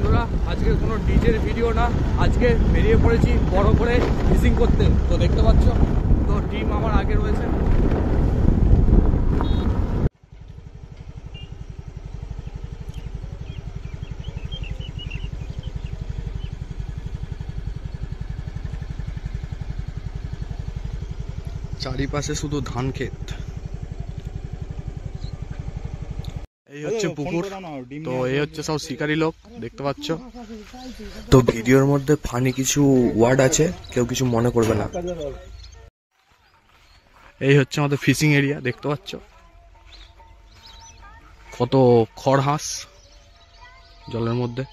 বন্ধুরা, আজকে কোনো ডিজের ভিডিও না, আজকে বেরিয়ে পড়েছি বড় করে ফিশিং করতে। তো দেখতে পাচ্ছ, তো টিম আমার আগে রয়েছে। চারিপাশে শুধু ধান ক্ষেত। এই হচ্ছে পুকুর, তো এই হচ্ছে সব শিকারী লোক দেখতে পাচ্ছ। তো ভিডিওর মধ্যে ফানি কিছু ওয়ার্ড আছে, কেউ কিছু মনে করবে না। এই হচ্ছে আমাদের ফিশিং এরিয়া, দেখতে পাচ্ছ কত খড় হাঁস জলের মধ্যে।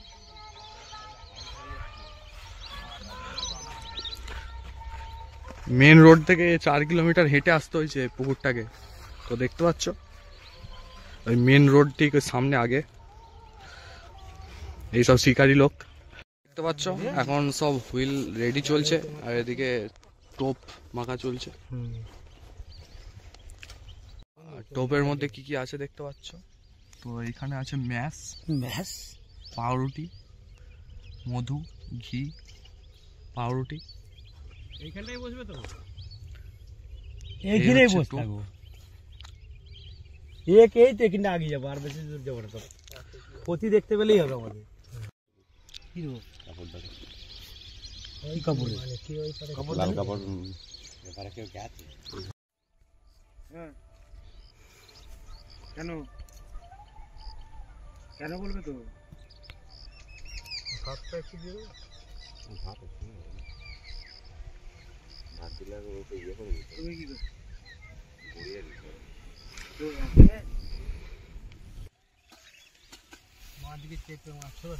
মেন রোড থেকে 4 কিলোমিটার হেঁটে আসতে হয়েছে পুকুরটাকে। তো দেখতে পাচ্ছ ওই মেন রোড ঠিক সামনে আগে এইসব শিকারী লোক দেখতে পাচ্ছ। এখন সব হুইল রেডি চলছে, আর এদিকে টোপ মাখা চলছে। টোপের মধ্যে কি কি আছে দেখতে পাচ্ছ। তো এখানে আছে ম্যাশ, পাউরুটি, মধু, ঘি, পাউরুটি। এইখানটাই বসবে তো, এইখানেই বসে থাকবো। এই তো এখানে আগে যাবো, আর বেশি দূর যাবো না। তো পতি দেখতে পেলেই হবে আমাদের। কি কাপড়? লাল কাপড়। হ্যাঁ, কেন কেন বলবে তো? ভাতটা একটু দিয়ে দেবো। ভাত দিলে ইয়ে করে দিতে। তুমি কি করছো? মাছ দিকে চেপে মাছ ছোট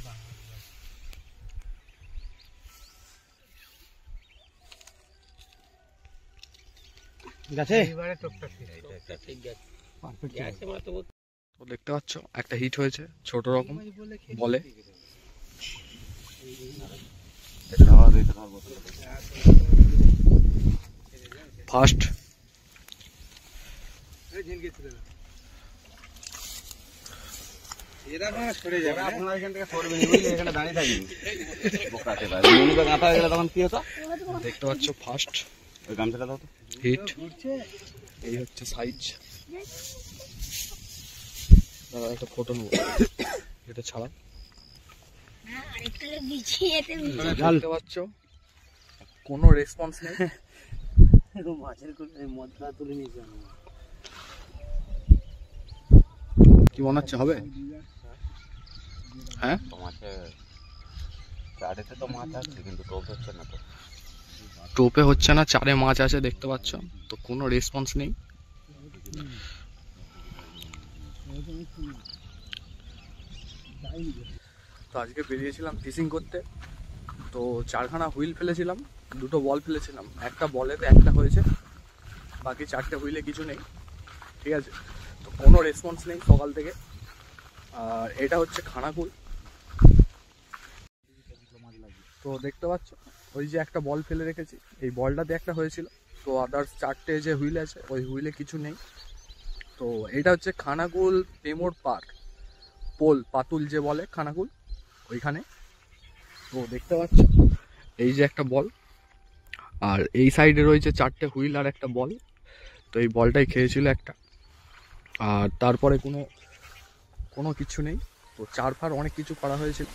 গাছে তো দেখতে পাচ্ছ একটা হিট হয়েছে ছোট রকম বলে। ফার্স্ট দেখতে পাচ্ছ ফার্স্ট হিট। এই হচ্ছে সাইজ। একটা ফটো নেব, এটা ছাড়া দেখতে পাচ্ছ কোনো রেসপন্স নেই। কি মনে হচ্ছে হবে? হ্যাঁ, টোপে হচ্ছে না, চারে মাছ আছে দেখতে পাচ্ছ। তো কোনো রেসপন্স নেই। তো আজকে বেরিয়েছিলাম ফিশিং করতে। তো 4খানা হুইল ফেলেছিলাম, 2টো বল ফেলেছিলাম। একটা বলেতে একটা হয়েছে, বাকি 4টে হুইলে কিছু নেই। ঠিক আছে, তো কোনো রেসপন্স নেই সকাল থেকে। আর এটা হচ্ছে খানাকুল। তো দেখতে পাচ্ছ ওই যে একটা বল ফেলে রেখেছি, এই বলটাতে একটা হয়েছিল। তো আদার্স 4টে যে হুইল আছে ওই হুইলে কিছু নেই। তো এটা হচ্ছে খানাকুল পেমোর পার্ক, পোল পাতুল যে বলে খানাকুল, ওইখানে। তো দেখতে পাচ্ছ এই যে একটা বল, আর এই সাইডে রয়েছে 4টে হুইল আর একটা বল। তো এই বলটাই খেয়েছিল একটা, আর তারপরে কোনো কিছু নেই। তো চারফার অনেক কিছু করা হয়েছিল।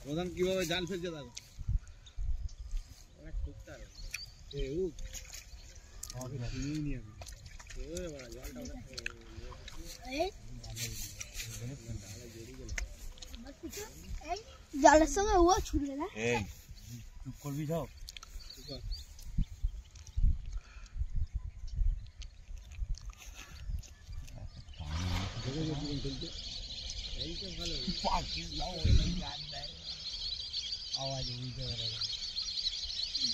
প্রধান কিভাবে জাল ফেলছে দেখো জালের সঙ্গে ও ছুটবে না চুপ করবি সব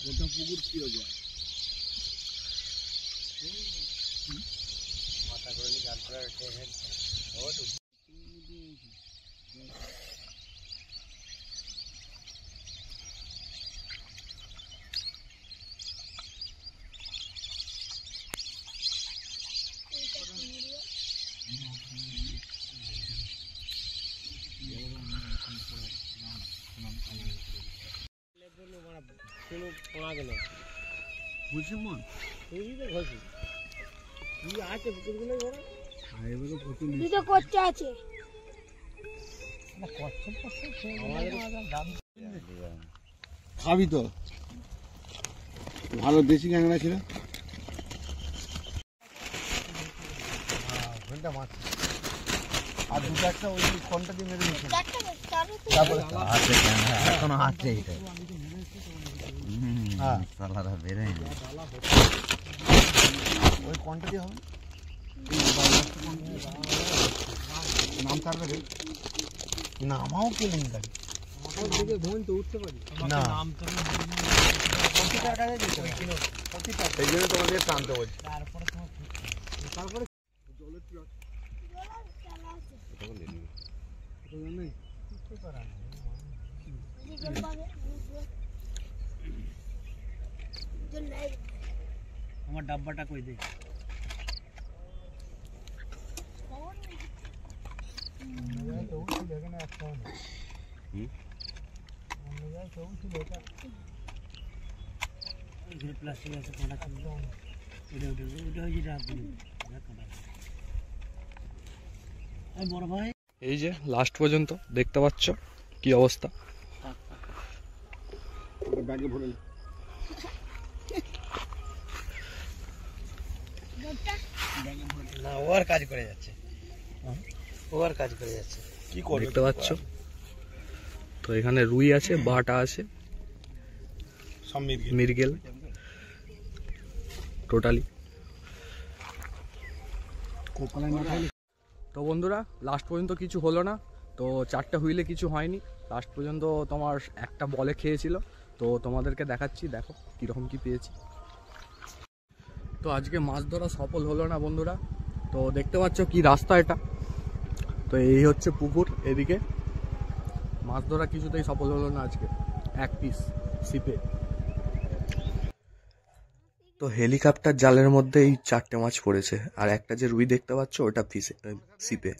গোটা পুকুর কি হয়ে যায় মাথা করে জাল করার খাবি তো ভালো দেশি কাঁকড়া ছিল আর দুটো একটা ওই কোনটা দিয়ে মেরে দিয়েছিল এখনো আছে এটা সালারা বেরে ওই কোনটা দিয়ে হবে নাম কাটবে রে নামাও কেলেন গাড়ি আমার দিকে ধোন তো উঠতে পারি না নাম তো প্রতিটার কাছে দিতে হবে প্রতিটা এই জন্য তোমাদের শান্ত বলছি তারপরে জলের প্লট এটা বলে নি তো নেই কিছু করা না আমার ডাব্বাটা কই দে এই যে লাস্ট পর্যন্ত দেখতে পাচ্ছ কি অবস্থা ব্যাগে ভরে না ওর কাজ করে যাচ্ছে ওর কাজ করে যাচ্ছে কি করে দেখতে পাচ্ছ তো এখানে রুই আছে বাটা আছে সব মিরগেল টোটালি তো বন্ধুরা লাস্ট পর্যন্ত কিছু হলো না তো চারটা হুইলে কিছু হয়নি লাস্ট পর্যন্ত তোমার একটা বলে খেয়েছিল তো তোমাদেরকে দেখাচ্ছি দেখো কীরকম কি পেয়েছি তো আজকে মাছ ধরা সফল হলো না বন্ধুরা তো দেখতে পাচ্ছ কি রাস্তা এটা তো এই হচ্ছে পুকুর এদিকে মাছ ধরা কিছুতেই সফল হলো না আজকে এক পিস সিপে তো হেলিকপ্টার জালের মধ্যে এই চারটে মাছ পড়েছে আর একটা যে রুই দেখতে পাচ্ছ ওটা সিপে